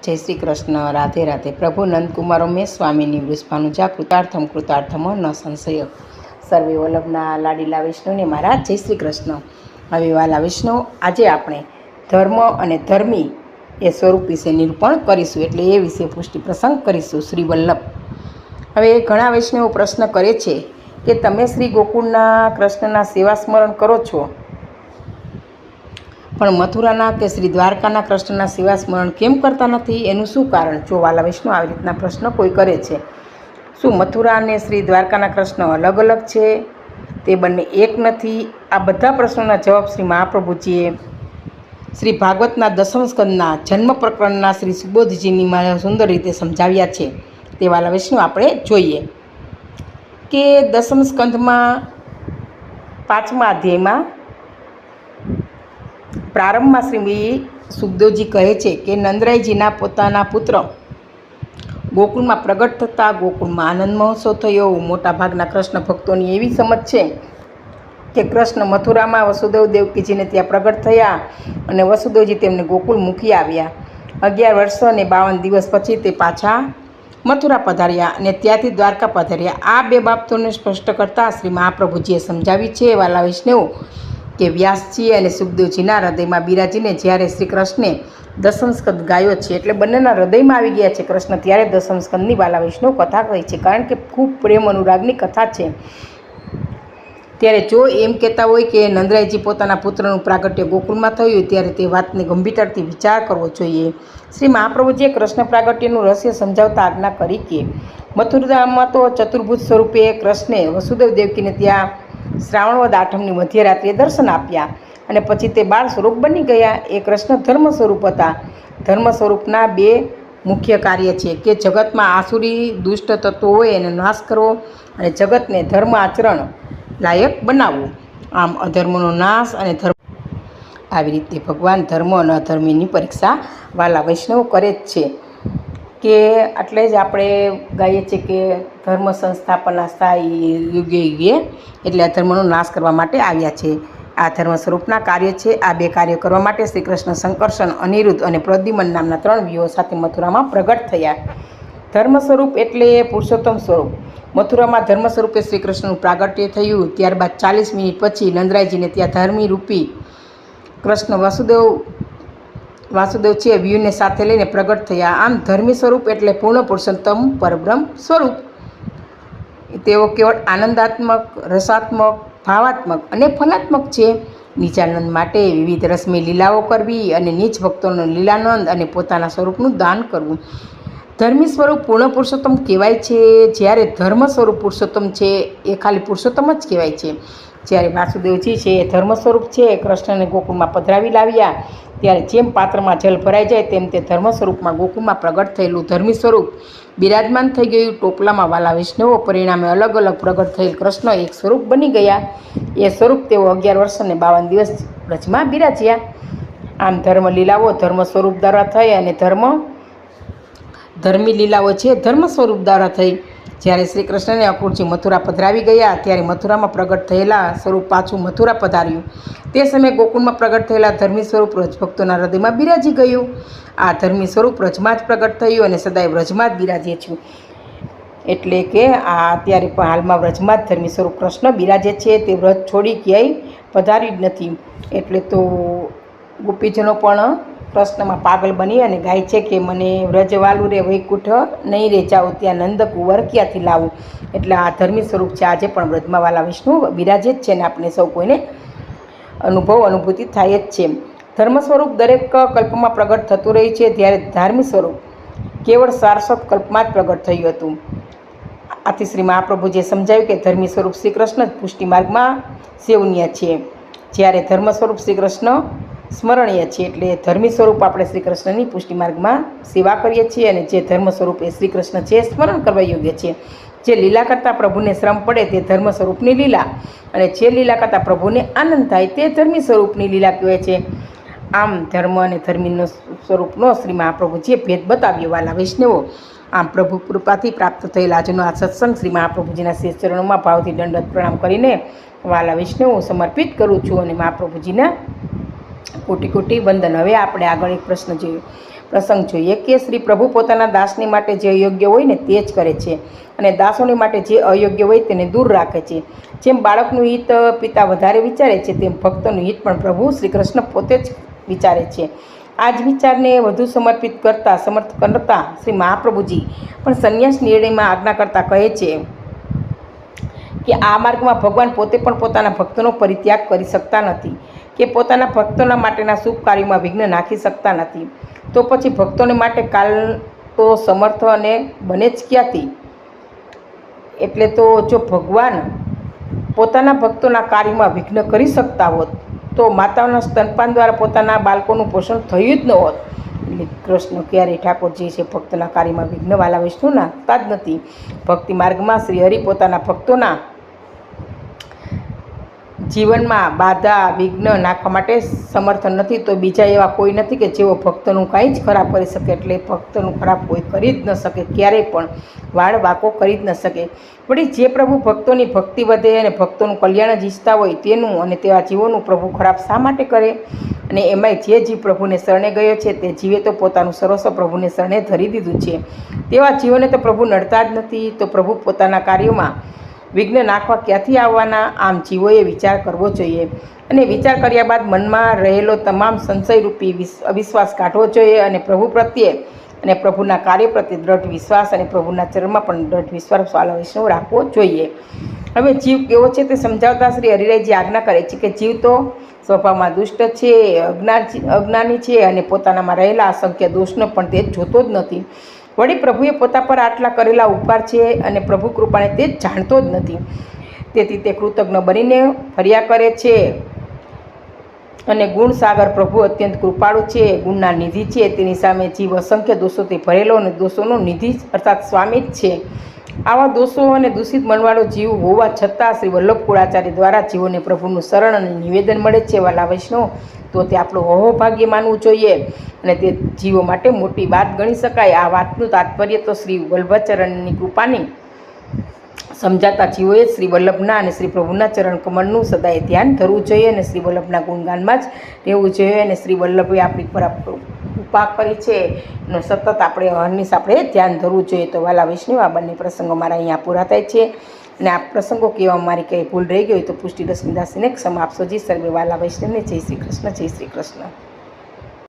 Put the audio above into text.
જય શ્રી કૃષ્ણ. રાધે રાધે. પ્રભુ નંદકુમારો મેં સ્વામીની વૃષભાનુજા કૃતાર્થમ ન સંશય. સર્વે વલ્લભના લાડીલા વિષ્ણુને મારા જય શ્રી કૃષ્ણ. હવે વાલા વિષ્ણુ, આજે આપણે ધર્મ અને ધર્મી એ સ્વરૂપ વિશે નિરૂપણ કરીશું, એટલે એ વિશે પુષ્ટિ પ્રસંગ કરીશું. શ્રી વલ્લભ. હવે ઘણા વૈષ્ણવો પ્રશ્ન કરે છે કે તમે શ્રી ગોકુળના કૃષ્ણના સેવા સ્મરણ કરો છો, પણ મથુરાના કે શ્રી દ્વારકાના કૃષ્ણના સેવા સ્મરણ કેમ કરતા નથી? એનું શું કારણ? જો વાલા વિષ્ણુ, આવી રીતના પ્રશ્ન કોઈ કરે છે. શું મથુરા અને શ્રી દ્વારકાના કૃષ્ણ અલગ અલગ છે? તે બંને એક નથી? આ બધા પ્રશ્નોના જવાબ શ્રી મહાપ્રભુજીએ શ્રી ભાગવતના દસમ સ્કંદના જન્મ પ્રકરણના શ્રી સુબોધજીની સુંદર રીતે સમજાવ્યા છે. તે વાલા વિષ્ણુ આપણે જોઈએ કે દસમ સ્કંદમાં 5મા અધ્યાયમાં પ્રારંભમાં શ્રી સુખદેવજી કહે છે કે નંદરાયજીના પોતાના પુત્ર ગોકુળમાં પ્રગટ થતાં ગોકુળમાં આનંદ મહોત્સવ થયો. મોટાભાગના કૃષ્ણ ભક્તોની એવી સમજ છે કે કૃષ્ણ મથુરામાં વસુદેવ દેવકીજીને ત્યાં પ્રગટ થયા અને વસુદેવજી તેમને ગોકુળ મૂકી આવ્યા. 11 વર્ષ અને 52 દિવસ પછી તે પાછા મથુરા પધાર્યા અને ત્યાંથી દ્વારકા પધાર્યા. આ બે બાબતોને સ્પષ્ટ કરતાં શ્રી મહાપ્રભુજીએ સમજાવી છે વાલા વૈષ્ણવ કે વ્યાસજી અને સુખદેવજીના હૃદયમાં બિરાજીને જ્યારે શ્રી કૃષ્ણે દસમ સ્કંદ ગાયો છે, એટલે બંનેના હૃદયમાં આવી ગયા છે કૃષ્ણ, ત્યારે દસમ સ્કંદની વાલા વૈષ્ણવ કથા કહી છે. કારણ કે ખૂબ પ્રેમ અનુરાગની કથા છે. ત્યારે જો એમ કહેતા હોય કે નંદરાયજી પોતાના પુત્રનું પ્રાગટ્ય ગોકુળમાં થયું, ત્યારે તે વાતને ગંભીરતાથી વિચાર કરવો જોઈએ. શ્રી મહાપ્રભુજીએ કૃષ્ણ પ્રાગટ્યનું રહસ્ય સમજાવતા આજ્ઞા કરી કે મથુરામાં તો ચતુર્ભુજ સ્વરૂપે કૃષ્ણે વસુદેવ દેવકીને ત્યાં શ્રાવણ વદ આઠમની મધ્યરાત્રિએ દર્શન આપ્યા અને પછી તે બાળ સ્વરૂપ બની ગયા. એ કૃષ્ણ ધર્મ સ્વરૂપ હતા. ધર્મ સ્વરૂપના બે મુખ્ય કાર્ય છે કે જગતમાં આસુરી દુષ્ટ તત્વો હોય એનો નાશ કરવો અને જગતને ધર્મ આચરણ લાયક બનાવવું. આમ અધર્મનો નાશ અને ધર્મ, આવી રીતે ભગવાન ધર્મ અને અધર્મીની પરીક્ષા વાલા વૈષ્ણવ કરે જ છે. કે એટલે જ આપણે ગાઈએ છીએ કે ધર્મ સંસ્થાપના સ્થાયી યુગે યુગે, એટલે અધર્મનો નાશ કરવા માટે આવ્યા છે. આ ધર્મ સ્વરૂપના કાર્ય છે. આ બે કાર્યો કરવા માટે શ્રી કૃષ્ણ સંકર્ષણ, અનિરુદ્ધ અને પ્રદ્યુમન નામના 3 વ્યૂહો સાથે મથુરામાં પ્રગટ થયા. ધર્મ સ્વરૂપ એટલે પુરુષોત્તમ સ્વરૂપ. મથુરામાં ધર્મ સ્વરૂપે શ્રી કૃષ્ણનું પ્રાગટ્ય થયું. ત્યારબાદ 40 મિનિટ પછી નંદરાયજીને ત્યાં ધર્મી રૂપી કૃષ્ણ વાસુદેવ છે વ્યૂહને સાથે લઈને પ્રગટ થયા. આમ ધર્મી સ્વરૂપ એટલે પૂર્ણ પુરુષોત્તમ પરબ્રહ્મ સ્વરૂપ. તેઓ કેવળ આનંદાત્મક, રસાત્મક, ભાવાત્મક અને ફલાત્મક છે. નીચાનંદ માટે વિવિધ રસમય લીલાઓ કરવી અને નીચ ભક્તોનો લીલાનંદ અને પોતાના સ્વરૂપનું દાન કરવું. ધર્મી સ્વરૂપ પૂર્ણ પુરુષોત્તમ કહેવાય છે. જ્યારે ધર્મ સ્વરૂપ પુરુષોત્તમ છે એ ખાલી પુરુષોત્તમ જ કહેવાય છે. જ્યારે વાસુદેવજી છે એ ધર્મ સ્વરૂપ છે. કૃષ્ણને ગોકુળમાં પધરાવી લાવ્યા ત્યારે જેમ પાત્રમાં જલ ભરાઈ જાય તેમ તે ધર્મ સ્વરૂપમાં ગોકુળમાં પ્રગટ થયેલું ધર્મી સ્વરૂપ બિરાજમાન થઈ ગયું ટોપલામાં વાલા વૈષ્ણવો. પરિણામે અલગ અલગ પ્રગટ થયેલ કૃષ્ણ એક સ્વરૂપ બની ગયા. એ સ્વરૂપ તેઓ 11 વર્ષ અને 52 દિવસ વ્રજમાં બિરાજ્યા. આમ ધર્મ લીલાઓ ધર્મ સ્વરૂપ દ્વારા થઈ અને ધર્મી લીલાઓ છે ધર્મ સ્વરૂપ દ્વારા થઈ. જ્યારે શ્રી કૃષ્ણને અકૃતજી મથુરા પધરાવી ગયા ત્યારે મથુરામાં પ્રગટ થયેલા સ્વરૂપ પાછું મથુરા પધાર્યું. તે સમયે ગોકુળમાં પ્રગટ થયેલા ધર્મી સ્વરૂપ વ્રજભક્તોના હૃદયમાં બિરાજી ગયું. આ ધર્મી સ્વરૂપ વ્રજમાં જ પ્રગટ થયું અને સદાય વ્રજમાં જ બિરાજે છે. એટલે કે આ અત્યારે પણ હાલમાં વ્રજમાં જ ધર્મી સ્વરૂપ કૃષ્ણ બિરાજે છે. તે વ્રજ છોડી ક્યાંય પધાર્યું જ નથી. એટલે તો ગોપીજનો પણ કૃષ્ણમાં પાગલ બની અને ગાય છે કે મને વ્રજવાલું રે વૈકુંઠ નહીં રે જાઉં, ત્યાં નંદ કુંવર ક્યાંથી લાવું. એટલે આ ધર્મી સ્વરૂપ છે. આજે પણ વ્રજમાં વાલા વિષ્ણુ બિરાજે જ છે ને આપણે સૌ કોઈને અનુભૂતિ થાય જ છે. ધર્મ સ્વરૂપ દરેક કલ્પમાં પ્રગટ થતું રહ્યું છે. ત્યારે ધાર્મિક સ્વરૂપ કેવળ 67 કલ્પમાં જ પ્રગટ થયું હતું. આથી શ્રી મહાપ્રભુજીએ સમજાવ્યું કે ધર્મી સ્વરૂપ શ્રી કૃષ્ણ જ પુષ્ટિ માર્ગમાં સેવનીય છે. જ્યારે ધર્મ સ્વરૂપ શ્રી કૃષ્ણ સ્મરણીય છે. એટલે ધર્મી સ્વરૂપ આપણે શ્રી કૃષ્ણની પુષ્ટિ માર્ગમાં સેવા કરીએ છીએ અને જે ધર્મ સ્વરૂપ એ શ્રી કૃષ્ણ છે સ્મરણ કરવા યોગ્ય છે. જે લીલા કરતાં પ્રભુને શ્રમ પડે તે ધર્મ સ્વરૂપની લીલા, અને જે લીલા કરતાં પ્રભુને આનંદ થાય તે ધર્મી સ્વરૂપની લીલા કહેવાય છે. આમ ધર્મ અને ધર્મીનો સ્વરૂપનો શ્રી મહાપ્રભુજીએ ભેદ બતાવ્યો વાલા વૈષ્ણવો. આમ પ્રભુ કૃપાથી પ્રાપ્ત થયેલા આજનો આ સત્સંગ શ્રી મહાપ્રભુજીના શ્રી ચરણોમાં ભાવથી દંડવત પ્રણામ કરીને વાલા વૈષ્ણવો સમર્પિત કરું છું અને મહાપ્રભુજીના કોટી કોટી વંદન. હવે આપણે આગળ એક પ્રશ્ન જોયો. પ્રસંગ જોઈએ કે શ્રી પ્રભુ પોતાના દાસની માટે જે યોગ્ય હોય ને તે જ કરે છે અને દાસોની માટે જે અયોગ્ય હોય તેને દૂર રાખે છે. જેમ બાળકનું હિત પિતા વધારે વિચારે છે, તેમ ભક્તોનું હિત પણ પ્રભુ શ્રી કૃષ્ણ પોતે જ વિચારે છે. આ જ વિચારને વધુ સમર્પિત કરતા શ્રી મહાપ્રભુજી પણ સંન્યાસ નિર્ણયમાં આજ્ઞા કરતા કહે છે કે આ માર્ગમાં ભગવાન પોતે પણ પોતાના ભક્તોનો પરિત્યાગ કરી શકતા નથી કે પોતાના ભક્તોના માટેના શુભ કાર્યોમાં વિઘ્ન નાખી શકતા નથી. તો પછી ભક્તોને માટે કાલ તો સમર્થ અને બને જ ક્યાંથી? એટલે તો જો ભગવાન પોતાના ભક્તોના કાર્યમાં વિઘ્ન કરી શકતા હોત તો માતાઓના સ્તનપાન દ્વારા પોતાના બાળકોનું પોષણ થયું જ ન હોત. એટલે કૃષ્ણ ક્યારેય ઠાકોરજી છે ભક્તના કાર્યમાં વિઘ્ન વાલા વૈષ્ણવ નાખતા જ નથી. ભક્તિ માર્ગમાં શ્રી હરિ પોતાના ભક્તોના જીવનમાં બાધા વિઘ્ન નાખવા માટે સમર્થ નથી, તો બીજા એવા કોઈ નથી કે જેઓ ભક્તનું કાંઈ જ ખરાબ કરી શકે. એટલે ભક્તનું ખરાબ કોઈ કરી જ ન શકે, ક્યારેય પણ વાળ વાંકો કરી જ ન શકે. વળી જે પ્રભુ ભક્તોની ભક્તિ વધે અને ભક્તોનું કલ્યાણ જ ઈચ્છતા હોય તેનું અને તેવા જીવોનું પ્રભુ ખરાબ શા માટે કરે? અને એમાંય જે જીવ પ્રભુને શરણે ગયો છે તે જીવે તો પોતાનું સર્વસ્વ પ્રભુને શરણે ધરી દીધું છે. તેવા જીવોને તો પ્રભુ નડતા જ નથી, તો પ્રભુ પોતાના કાર્યોમાં વિઘ્ન નાખવા ક્યાંથી આવવાના? આમ જીવોએ વિચાર કરવો જોઈએ અને વિચાર કર્યા બાદ મનમાં રહેલો તમામ સંશયરૂપી અવિશ્વાસ કાઢવો જોઈએ અને પ્રભુ પ્રત્યે અને પ્રભુના કાર્ય પ્રત્યે દ્રઢ વિશ્વાસ અને પ્રભુના ચરણમાં પણ દ્રઢ વિશ્વાસ વાળો વૈષ્ણવ રાખવો જોઈએ. હવે જીવ કેવો છે તે સમજાવતા શ્રી હરિરાયજી આજ્ઞા કરે છે કે જીવ તો સ્વભાવમાં દુષ્ટ છે, અજ્ઞાની છે અને પોતાનામાં રહેલા અસંખ્ય દોષનો પણ તે જોતો જ નથી. વળી પ્રભુએ પોતા પર આટલા કરેલા ઉપકાર છે અને પ્રભુ કૃપાને તે જ જાણતો જ નથી. તેથી તે કૃતજ્ઞ બનીને ફર્યા કરે છે અને ગુણસાગર પ્રભુ અત્યંત કૃપાળુ છે, ગુણના નિધિ છે. તેની સામે જીવ અસંખ્ય દોષોથી ભરેલો અને દોષોનો નિધિ અર્થાત સ્વામી જ છે. આવા દોષો અને દૂષિત મનવાળો જીવ હોવા છતાં શ્રી વલ્લભ કુળાચાર્ય દ્વારા જીવોને પ્રભુનું શરણ અને નિવેદન મળે છે. વાલા વૈષ્ણવ, તો તે આપણું અહોભાગ્ય માનવું જોઈએ અને તે જીવો માટે મોટી વાત ગણી શકાય. આ વાતનું તાત્પર્ય તો શ્રી વલ્લભાચરણની કૃપાની સમજાતા જીવોએ શ્રી વલ્લભના અને શ્રી પ્રભુના ચરણ કમળનું સદાય ધ્યાન ધરવું જોઈએ અને શ્રી વલ્લભના ગુણગાનમાં જ રહેવું જોઈએ. અને શ્રી વલ્લભે આપણી પર કૃપા કરી છે એનો સતત આપણે હંમેશ આપણે ધ્યાન ધરવું જોઈએ. તો વાલા વૈષ્ણવ, આ બંને પ્રસંગો મારા અહીંયા પૂરા થાય છે અને આ પ્રસંગો કહેવામાં મારી કંઈ ભૂલ રહી ગઈ હોય તો પુષ્ટિ રશ્મિદાસીને ક્ષમા આપશો. જી સર્વે વાલા વૈષ્ણવને જય શ્રી કૃષ્ણ, જય શ્રી કૃષ્ણ.